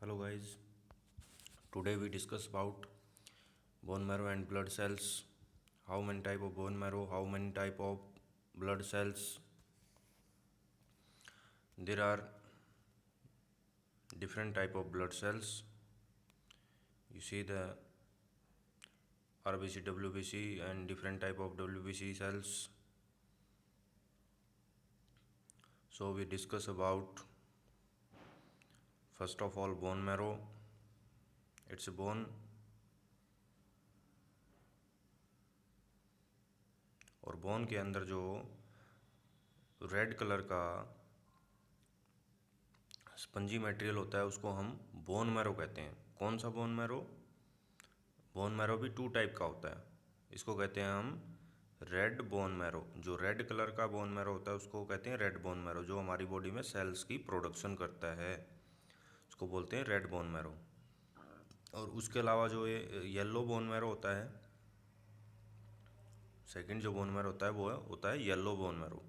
Hello guys, today we discuss about bone marrow and blood cells. How many type of bone marrow, how many type of blood cells. There are different type of blood cells. You see the RBC, WBC and different type of WBC cells. So we discuss about first of all bone marrow. It's a bone और bone के अंदर जो red colour का spongy material होता है उसको हम bone marrow कहते हैं। कौन सा बोन मैरो? बोन मैरो भी टू टाइप का होता है। इसको कहते हैं हम रेड बोन मैरो। जो रेड कलर का बोन मैरो होता है उसको कहते हैं रेड बोन मैरो, जो हमारी बॉडी में सेल्स की प्रोडक्शन करता है उसको बोलते हैं रेड बोन मैरो। और उसके अलावा जो ये येलो बोन मैरो होता है, सेकंड जो बोन मैरो होता है वो होता है yellow bone marrow.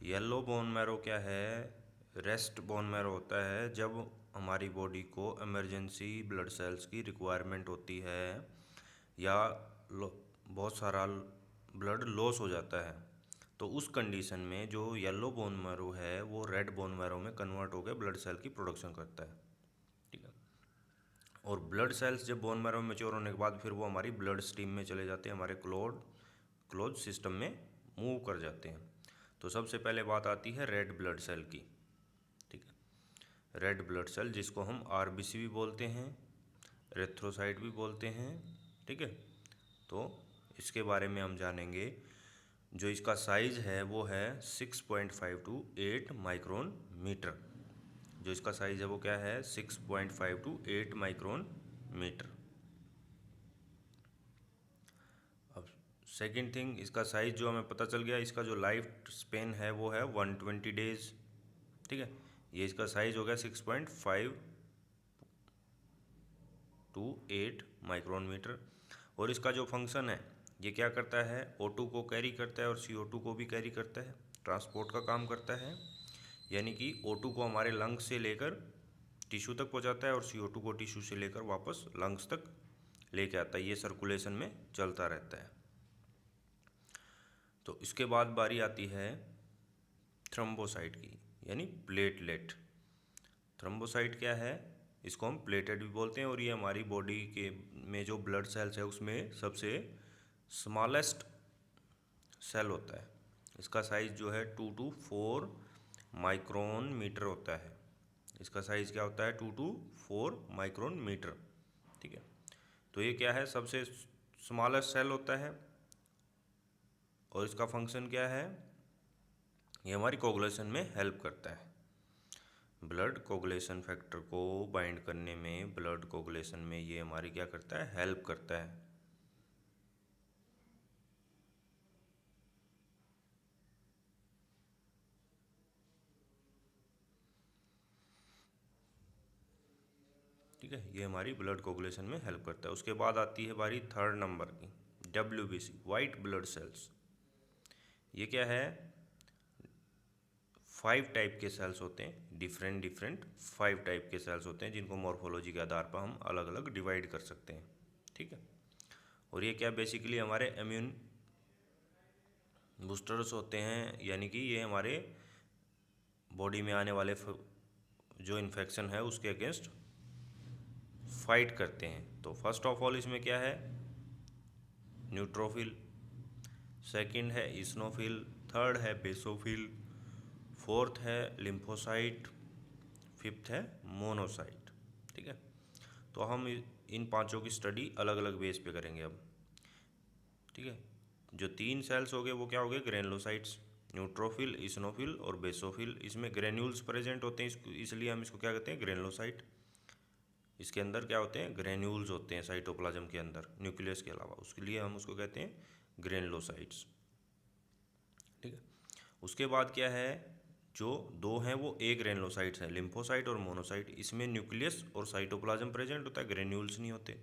Yellow bone marrow क्या है? रेस्ट बोन मैरो होता है जब हमारी बॉडी को इमरजेंसी ब्लड सेल्स की रिक्वायरमेंट होती है या बहुत सारा ब्लड लॉस हो जाता है, तो उस कंडीशन में जो येलो बोन मैरो है वो रेड बोन मैरो में कन्वर्ट होकर ब्लड सेल की प्रोडक्शन करता है। ठीक है। और ब्लड सेल्स जब बोन मैरो में मैच्योर होने के बाद फिर वो हमारी ब्लड स्ट्रीम में चले जाते हैं, हमारे क्लोज सिस्टम में मूव कर जाते हैं। तो सबसे पहले बात आती है रेड ब्लड सेल की। ठीक है। रेड ब्लड सेल जिसको हम आरबीसी भी बोलते हैं, एरिथ्रोसाइट भी बोलते हैं। ठीक है। तो इसके बारे में हम जानेंगे। जो इसका साइज है वो है 6.5 टू 8 माइक्रोन मीटर। जो इसका साइज है वो क्या है? 6.5 टू 8 माइक्रोन मीटर। अब सेकेंड थिंग, इसका साइज जो हमें पता चल गया, इसका जो लाइफ स्पेन है वो है 120 डेज। ठीक है। ये इसका साइज हो गया 6.5 टू 8 माइक्रोन मीटर। और इसका जो फंक्शन है ये क्या करता है? O2 को कैरी करता है और CO2 को भी कैरी करता है, ट्रांसपोर्ट का काम करता है। यानी कि O2 को हमारे लंग्स से लेकर टिश्यू तक पहुंचाता है और CO2 को टिश्यू से लेकर वापस लंग्स तक लेके आता है। ये सर्कुलेशन में चलता रहता है। तो इसके बाद बारी आती है थ्रोम्बोसाइट की, यानी प्लेटलेट। थ्रोम्बोसाइट क्या है? इसको हम प्लेटेट भी बोलते हैं और ये हमारी बॉडी के में जो ब्लड सेल्स है उसमें सबसे स्मॉलेस्ट सेल होता है। इसका साइज जो है 2 टू 4 माइक्रोन मीटर होता है। इसका साइज क्या होता है? 2 टू 4 माइक्रोन मीटर। ठीक है। तो ये क्या है? सबसे स्मॉलेस्ट सेल होता है और इसका फंक्शन क्या है? ये हमारी कोगुलेशन में हेल्प करता है। ब्लड कोगुलेशन फैक्टर को बाइंड करने में, ब्लड कोगुलेशन में ये हमारी क्या करता है? हेल्प करता है। ठीक है। ये हमारी ब्लड कोगुलेशन में हेल्प करता है। उसके बाद आती है बारी थर्ड नंबर की, WBC, वाइट ब्लड सेल्स। ये क्या है? 5 टाइप के सेल्स होते हैं, डिफरेंट 5 टाइप के सेल्स होते हैं जिनको मॉर्फोलॉजी के आधार पर हम अलग अलग डिवाइड कर सकते हैं। ठीक है। और ये क्या बेसिकली हमारे इम्यून बूस्टर्स होते हैं, यानी कि ये हमारे बॉडी में आने वाले जो इन्फेक्शन है उसके अगेंस्ट फाइट करते हैं। तो फर्स्ट ऑफ ऑल इसमें क्या है? न्यूट्रोफिल, सेकंड है इस्नोफिल, थर्ड है बेसोफिल, फोर्थ है लिम्फोसाइट, फिफ्थ है मोनोसाइट। ठीक है। तो हम इन पांचों की स्टडी अलग अलग बेस पे करेंगे अब। ठीक है। जो 3 सेल्स हो गए वो क्या हो गए? ग्रेनुलोसाइट्स, न्यूट्रोफिल, इस्नोफिल और बेसोफिल। इसमें ग्रेन्यूल्स प्रेजेंट होते हैं, इसलिए हम इसको क्या कहते हैं? ग्रेनुलोसाइट। इसके अंदर क्या होते हैं? ग्रेन्यूल्स होते हैं साइटोप्लाज्म के अंदर, न्यूक्लियस के अलावा, उसके लिए हम उसको कहते हैं ग्रेनुलोसाइट्स। ठीक है। उसके बाद क्या है? जो 2 हैं वो ए ग्रेनुलोसाइट्स हैं, लिम्फोसाइट और मोनोसाइट। इसमें न्यूक्लियस और साइटोप्लाज्म प्रेजेंट होता है, ग्रेन्यूल्स नहीं होते।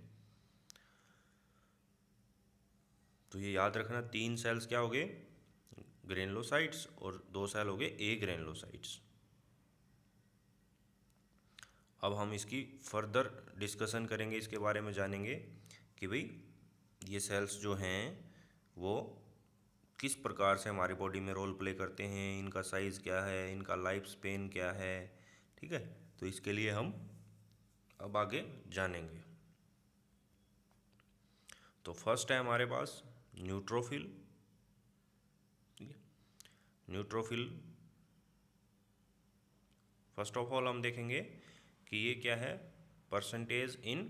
तो ये याद रखना, 3 सेल्स क्या हो गए? ग्रेनुलोसाइट्स और 2 सेल हो गए ए ग्रेनुलोसाइट्स। अब हम इसकी फर्दर डिस्कशन करेंगे, इसके बारे में जानेंगे कि भाई ये सेल्स जो हैं वो किस प्रकार से हमारी बॉडी में रोल प्ले करते हैं, इनका साइज़ क्या है, इनका लाइफ स्पेन क्या है। ठीक है, तो इसके लिए हम अब आगे जानेंगे। तो फर्स्ट है हमारे पास न्यूट्रोफिल। ठीक है, न्यूट्रोफिल फर्स्ट ऑफ ऑल हम देखेंगे कि ये क्या है, परसेंटेज इन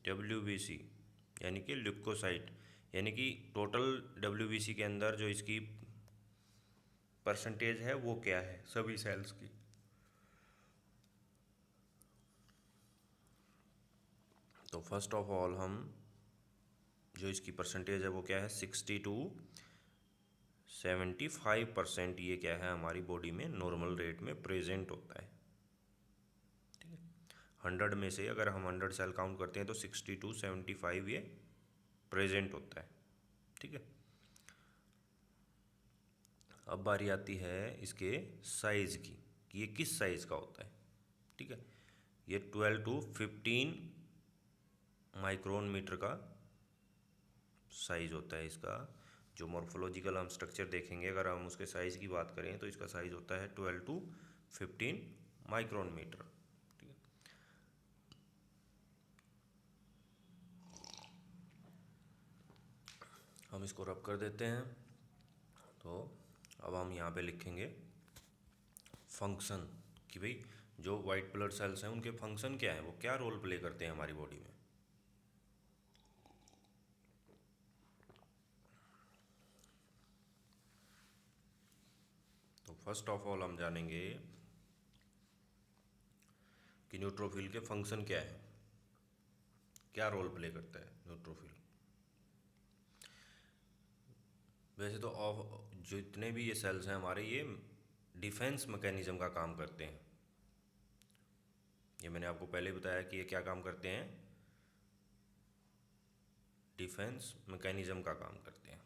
WBC यानी कि ल्यूकोसाइट, यानी कि टोटल WBC के अंदर जो इसकी परसेंटेज है वो क्या है सभी सेल्स की। तो फर्स्ट ऑफ ऑल हम जो इसकी परसेंटेज है वो क्या है, 60 to 75% ये क्या है हमारी बॉडी में नॉर्मल रेट में प्रेजेंट होता है। ठीक है, 100 में से अगर हम 100 सेल काउंट करते हैं तो 60 to 75 ये प्रेजेंट होता है। ठीक है, अब बारी आती है इसके साइज़ की कि ये किस साइज़ का होता है। ठीक है, ये 12 to 15 माइक्रोन मीटर का साइज़ होता है इसका। जो मॉर्फोलॉजिकल हम स्ट्रक्चर देखेंगे, अगर हम उसके साइज़ की बात करें तो इसका साइज़ होता है 12 to 15 माइक्रोन मीटर। ठीक है, हम इसको रब कर देते हैं। तो अब हम यहाँ पे लिखेंगे फंक्शन कि भाई जो वाइट ब्लड सेल्स हैं उनके फंक्शन क्या है, वो क्या रोल प्ले करते हैं हमारी बॉडी में। तो फर्स्ट ऑफ ऑल हम जानेंगे कि न्यूट्रोफिल के फंक्शन क्या है, क्या रोल प्ले करता है न्यूट्रोफिल। वैसे तो जितने भी ये सेल्स हैं हमारे, ये डिफेंस मैकेनिज्म का काम करते हैं। ये मैंने आपको पहले बताया कि ये क्या काम करते हैं, डिफेंस मैकेनिज्म का काम करते हैं।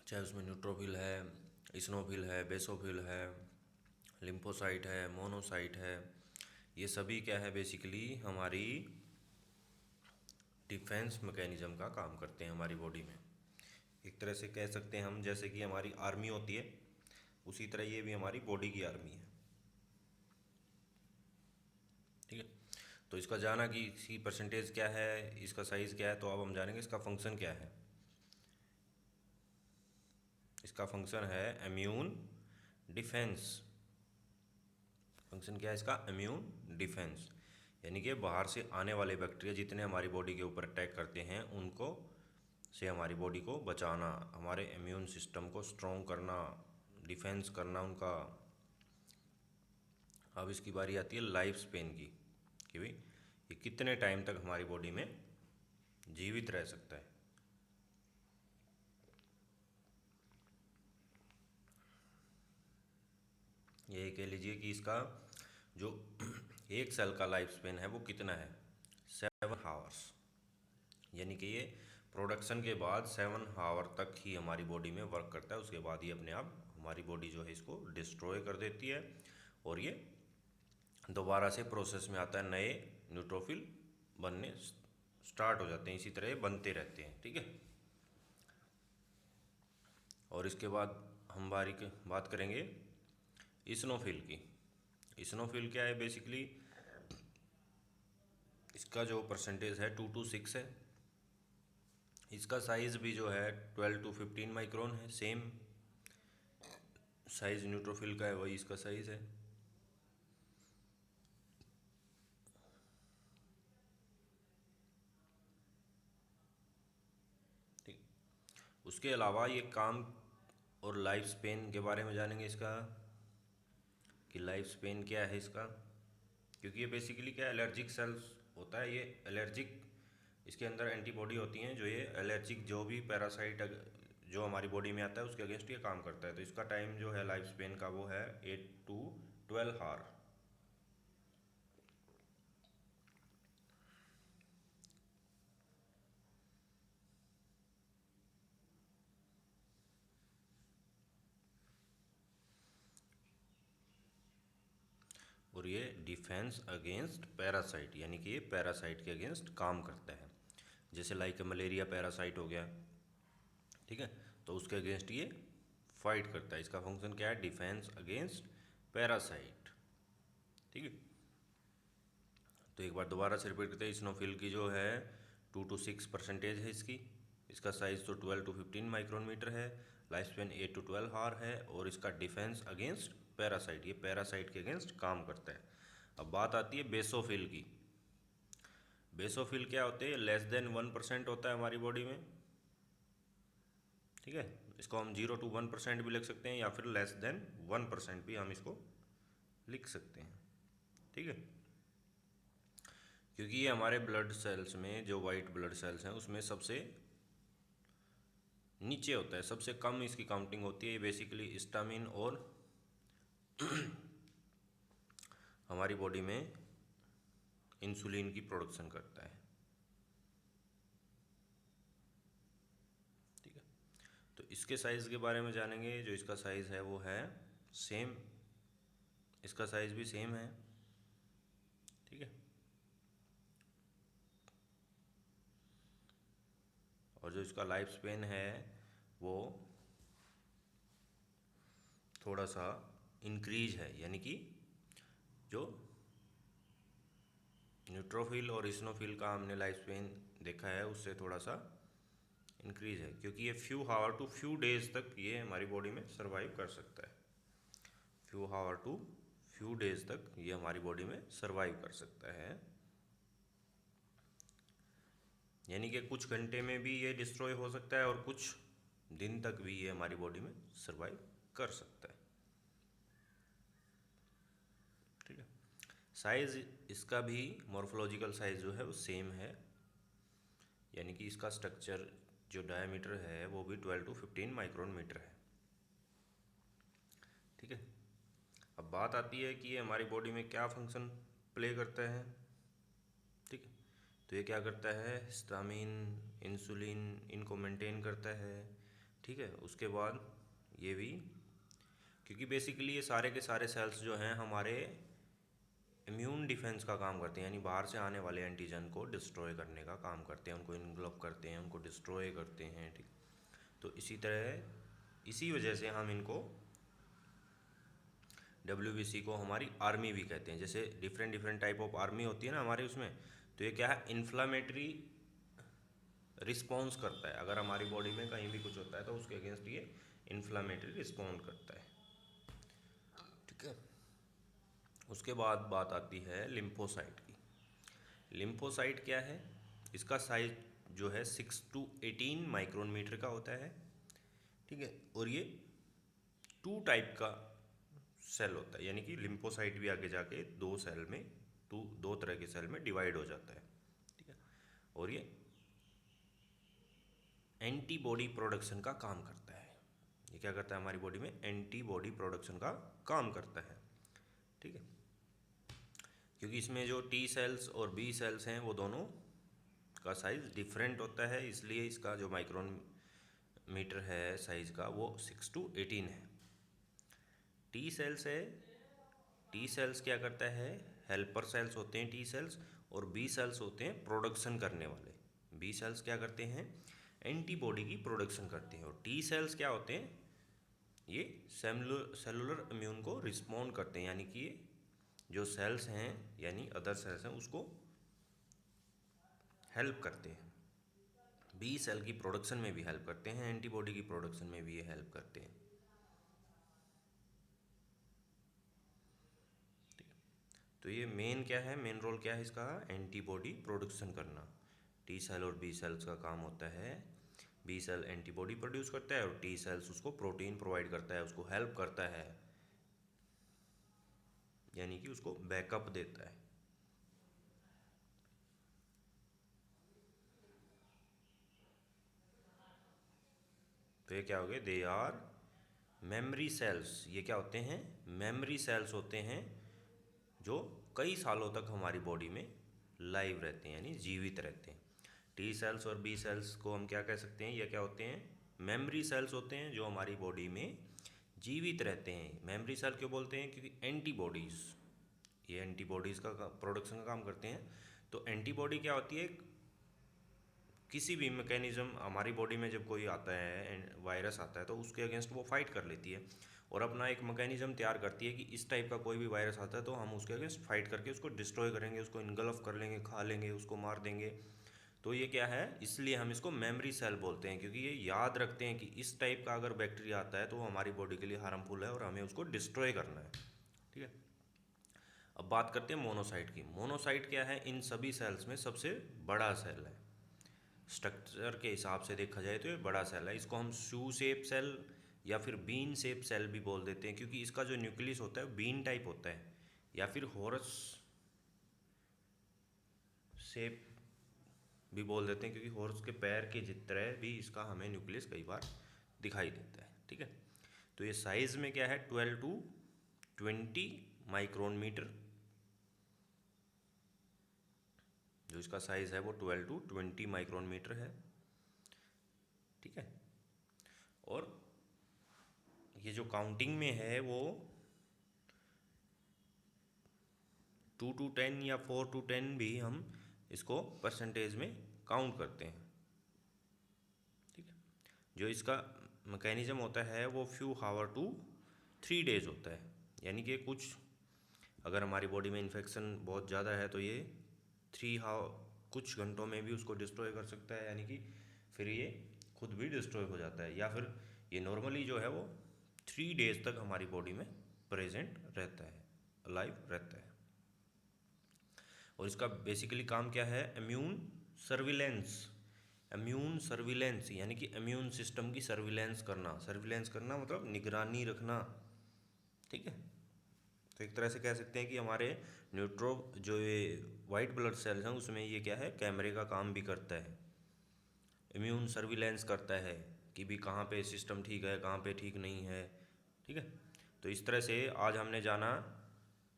चाहे उसमें न्यूट्रोफिल है, इस्नोफिल है, बेसोफिल है, लिम्फोसाइट है, मोनोसाइट है, ये सभी क्या है बेसिकली हमारी डिफेंस मैकेनिज्म का काम करते हैं हमारी बॉडी में। एक तरह से कह सकते हैं हम, जैसे कि हमारी आर्मी होती है उसी तरह ये भी हमारी बॉडी की आर्मी है। ठीक है, तो इसका जाना कि इसकी परसेंटेज क्या है, इसका साइज़ क्या है, तो अब हम जानेंगे इसका फंक्शन क्या है। इसका फंक्शन है इम्यून डिफेंस। फंक्शन क्या है इसका, इम्यून डिफेंस, यानी कि बाहर से आने वाले बैक्टीरिया जितने हमारी बॉडी के ऊपर अटैक करते हैं उनको से हमारी बॉडी को बचाना, हमारे इम्यून सिस्टम को स्ट्रॉन्ग करना, डिफेंस करना उनका। अब इसकी बारी आती है लाइफ स्पेन की कि भाई ये कितने टाइम तक हमारी बॉडी में जीवित रह सकता है। ये कह लीजिए कि इसका जो एक सेल का लाइफ स्पेन है वो कितना है, 7 आवर्स, यानी कि ये प्रोडक्शन के बाद 7 आवर तक ही हमारी बॉडी में वर्क करता है। उसके बाद ही अपने आप हमारी बॉडी जो है इसको डिस्ट्रॉय कर देती है और ये दोबारा से प्रोसेस में आता है, नए न्यूट्रोफिल बनने स्टार्ट हो जाते हैं, इसी तरह बनते रहते हैं। ठीक है, और इसके बाद हम बात करेंगे इस्नोफिल की। इस्नोफिल क्या है बेसिकली, इसका जो परसेंटेज है 2 to 6 है। इसका साइज़ भी जो है 12 to 15 माइक्रोन है, सेम साइज़ न्यूट्रोफिल का है, वही इसका साइज़ है। ठीक, उसके अलावा ये काम और लाइफ स्पेन के बारे में जानेंगे इसका कि लाइफ स्पेन क्या है इसका, क्योंकि ये बेसिकली क्या एलर्जिक सेल्स होता है। ये एलर्जिक, इसके अंदर एंटीबॉडी होती हैं जो ये एलर्जिक जो भी पैरासाइट जो हमारी बॉडी में आता है उसके अगेंस्ट ये काम करता है। तो इसका टाइम जो है लाइफ स्पेन का वो है 8 to 12 आवर। और ये डिफेंस अगेंस्ट पैरासाइट, यानी कि ये पैरासाइट के अगेंस्ट काम करता है। जैसे लाइक मलेरिया पैरासाइट हो गया, ठीक है, तो उसके अगेंस्ट ये फाइट करता है। इसका फंक्शन क्या है? डिफेंस अगेंस्ट पैरासाइट, ठीक है। तो एक बार दोबारा से रिपीट करते हैं। इस्नोफिल की जो है 2 to 6% है इसका साइज़ तो 12 to 15 माइक्रोन मीटर है, लाइफ स्पेन 8 to 12 आवर है, और इसका डिफेंस अगेंस्ट पैरासाइट, ये पैरासाइट के अगेंस्ट काम करता है। अब बात आती है बेसोफिल की। बेसोफिल क्या होते हैं? लेस देन 1% होता है हमारी बॉडी में, ठीक है। इसको हम 0 to 1% भी लिख सकते हैं, या फिर लेस देन 1% भी हम इसको लिख सकते हैं, ठीक है। क्योंकि ये हमारे ब्लड सेल्स में, जो वाइट ब्लड सेल्स हैं उसमें सबसे नीचे होता है, सबसे कम इसकी काउंटिंग होती है। ये बेसिकली हिस्टामिन और हमारी बॉडी में इंसुलिन की प्रोडक्शन करता है, ठीक है। तो इसके साइज़ के बारे में जानेंगे। जो इसका साइज़ है वो है सेम, इसका साइज़ भी सेम है, ठीक है। और जो इसका लाइफ स्पेन है वो थोड़ा सा इंक्रीज है, यानी कि जो न्यूट्रोफिल और इस्नोफिल का हमने लाइफ स्पेन देखा है उससे थोड़ा सा इंक्रीज है, क्योंकि ये few hour to few days तक ये हमारी बॉडी में सरवाइव कर सकता है। Few hour to few days तक ये हमारी बॉडी में सरवाइव कर सकता है, यानी कि कुछ घंटे में भी ये डिस्ट्रॉय हो सकता है और कुछ दिन तक भी ये हमारी बॉडी में सरवाइव कर सकता है, ठीक है। साइज़ इसका भी मॉर्फोलॉजिकल साइज़ जो है वो सेम है, यानी कि इसका स्ट्रक्चर जो डायमीटर है वो भी 12 to 15 माइक्रोन मीटर है, ठीक है। अब बात आती है कि ये हमारी बॉडी में क्या फंक्शन प्ले करता है, ठीक है। तो ये क्या करता है? हिस्टामिन, इंसुलिन, इनको मेंटेन करता है, ठीक है। उसके बाद ये भी, क्योंकि बेसिकली ये सारे के सारे सेल्स जो हैं हमारे इम्यून डिफेंस का काम करते हैं, यानी बाहर से आने वाले एंटीजन को डिस्ट्रॉय करने का काम करते हैं, उनको इनग्लोब करते हैं, उनको डिस्ट्रॉय करते हैं, ठीक। तो इसी वजह से हम इनको WBC को हमारी आर्मी भी कहते हैं। जैसे different different type of army होती है ना हमारे उसमें, तो ये क्या है? इन्फ्लामेटरी रिस्पॉन्स करता है। अगर हमारी बॉडी में कहीं भी कुछ होता है तो उसके अगेंस्ट ये इन्फ्लामेटरी रिस्पॉन्ड करता है, ठीक है। उसके बाद बात आती है लिम्फोसाइट की। लिम्फोसाइट क्या है? इसका साइज जो है 6 to 18 माइक्रोन मीटर का होता है, ठीक है। और ये 2 टाइप का सेल होता है, यानी कि लिम्फोसाइट भी आगे जाके दो तरह के सेल में डिवाइड हो जाता है, ठीक है। और ये एंटीबॉडी प्रोडक्शन का काम करता है। ये क्या करता है? हमारी बॉडी में एंटीबॉडी प्रोडक्शन का काम करता है, ठीक है। क्योंकि इसमें जो T सेल्स और B सेल्स हैं वो दोनों का साइज़ डिफरेंट होता है, इसलिए इसका जो माइक्रोन मीटर है साइज़ का वो 6 to 18 है। T सेल्स है, T सेल्स क्या करता है? हेल्पर सेल्स होते हैं T सेल्स, और B सेल्स होते हैं प्रोडक्शन करने वाले। B सेल्स क्या करते हैं? एंटीबॉडी की प्रोडक्शन करते हैं। और T सेल्स क्या होते हैं? ये सेलुलर इम्यून को रिस्पॉन्ड करते हैं, यानी कि जो सेल्स हैं यानी अदर सेल्स हैं उसको हेल्प करते हैं। बी सेल की प्रोडक्शन में भी हेल्प करते हैं, एंटीबॉडी की प्रोडक्शन में भी ये हेल्प करते हैं, ठीक है। तो ये मेन क्या है? मेन रोल क्या है इसका? एंटीबॉडी प्रोडक्शन करना। टी सेल और बी सेल्स का काम होता है, बी सेल एंटीबॉडी प्रोड्यूस करता है और टी सेल्स उसको प्रोटीन प्रोवाइड करता है, उसको हेल्प करता है, यानी कि उसको बैकअप देता है। तो ये क्या हो गए? They are memory cells. ये क्या होते हैं? मेमोरी सेल्स होते हैं जो कई सालों तक हमारी बॉडी में लाइव रहते हैं, यानी जीवित रहते हैं। टी सेल्स और बी सेल्स को हम क्या कह सकते हैं? ये क्या होते हैं? मेमोरी सेल्स होते हैं जो हमारी बॉडी में जीवित रहते हैं। मेमोरी सेल क्यों बोलते हैं? क्योंकि एंटीबॉडीज़ ये एंटीबॉडीज़ का प्रोडक्शन का काम करते हैं। तो एंटीबॉडी क्या होती है, किसी भी मैकेनिज्म हमारी बॉडी में जब कोई आता है, वायरस आता है, तो उसके अगेंस्ट वो फाइट कर लेती है और अपना एक मैकेनिज्म तैयार करती है कि इस टाइप का कोई भी वायरस आता है तो हम उसके अगेंस्ट फाइट करके उसको डिस्ट्रॉय करेंगे, उसको इनगल्फ कर लेंगे, खा लेंगे, उसको मार देंगे। तो ये क्या है, इसलिए हम इसको मेमोरी सेल बोलते हैं, क्योंकि ये याद रखते हैं कि इस टाइप का अगर बैक्टीरिया आता है तो वो हमारी बॉडी के लिए हार्मफुल है और हमें उसको डिस्ट्रॉय करना है। ठीक है। अब बात करते हैं मोनोसाइट की। मोनोसाइट क्या है, इन सभी सेल्स में सबसे बड़ा सेल है। स्ट्रक्चर के हिसाब से देखा जाए तो ये बड़ा सेल है। इसको हम शू शेप सेल या फिर बीन शेप सेल भी बोल देते हैं, क्योंकि इसका जो न्यूक्लियस होता है बीन टाइप होता है, या फिर हॉर्स शेप भी बोल देते हैं, क्योंकि हॉर्स के पैर के जितना भी इसका हमें न्यूक्लियस कई बार दिखाई देता है। ठीक है। तो ये साइज़ में क्या है, 12 to 20 माइक्रोन मीटर। जो इसका साइज़ है वो 12 to 20 माइक्रोन मीटर है। ठीक है। और ये जो काउंटिंग में है वो 2 to 10 या 4 to 10 भी हम इसको परसेंटेज में काउंट करते हैं। ठीक है। जो इसका मैकेनिज्म होता है वो फ्यू हावर टू 3 डेज होता है, यानी कि अगर हमारी बॉडी में इन्फेक्शन बहुत ज़्यादा है तो ये कुछ घंटों में भी उसको डिस्ट्रॉय कर सकता है, यानी कि फिर ये खुद भी डिस्ट्रॉय हो जाता है, या फिर ये नॉर्मली जो है वो 3 डेज तक हमारी बॉडी में प्रेजेंट रहता है, अलाइव रहता है। और इसका बेसिकली काम क्या है, सर्विलेंस इम्यून सर्विलेंस, यानी कि इम्यून सिस्टम की सर्विलेंस करना मतलब निगरानी रखना। ठीक है। तो एक तरह से कह सकते हैं कि हमारे जो ये वाइट ब्लड सेल्स हैं उसमें ये क्या है, कैमरे का काम भी करता है, इम्यून सर्विलेंस करता है कि भी कहाँ पे सिस्टम ठीक है, कहाँ पे ठीक नहीं है। ठीक है। तो इस तरह से आज हमने जाना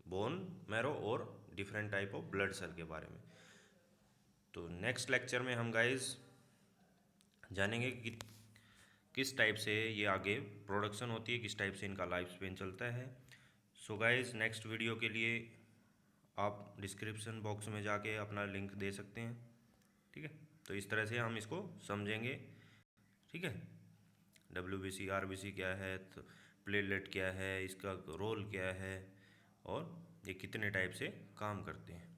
बोन मैरो और different type of blood cell के बारे में। तो नेक्स्ट लेक्चर में हम गाइस जानेंगे कि किस टाइप से ये आगे प्रोडक्शन होती है, किस टाइप से इनका लाइफ स्पेन चलता है। सो गाइस नेक्स्ट वीडियो के लिए आप डिस्क्रिप्शन बॉक्स में जाके अपना लिंक दे सकते हैं। ठीक है। तो इस तरह से हम इसको समझेंगे। ठीक है। WBC RBC क्या है, तो प्लेटलेट क्या है, इसका रोल क्या है, और ये कितने टाइप से काम करते हैं।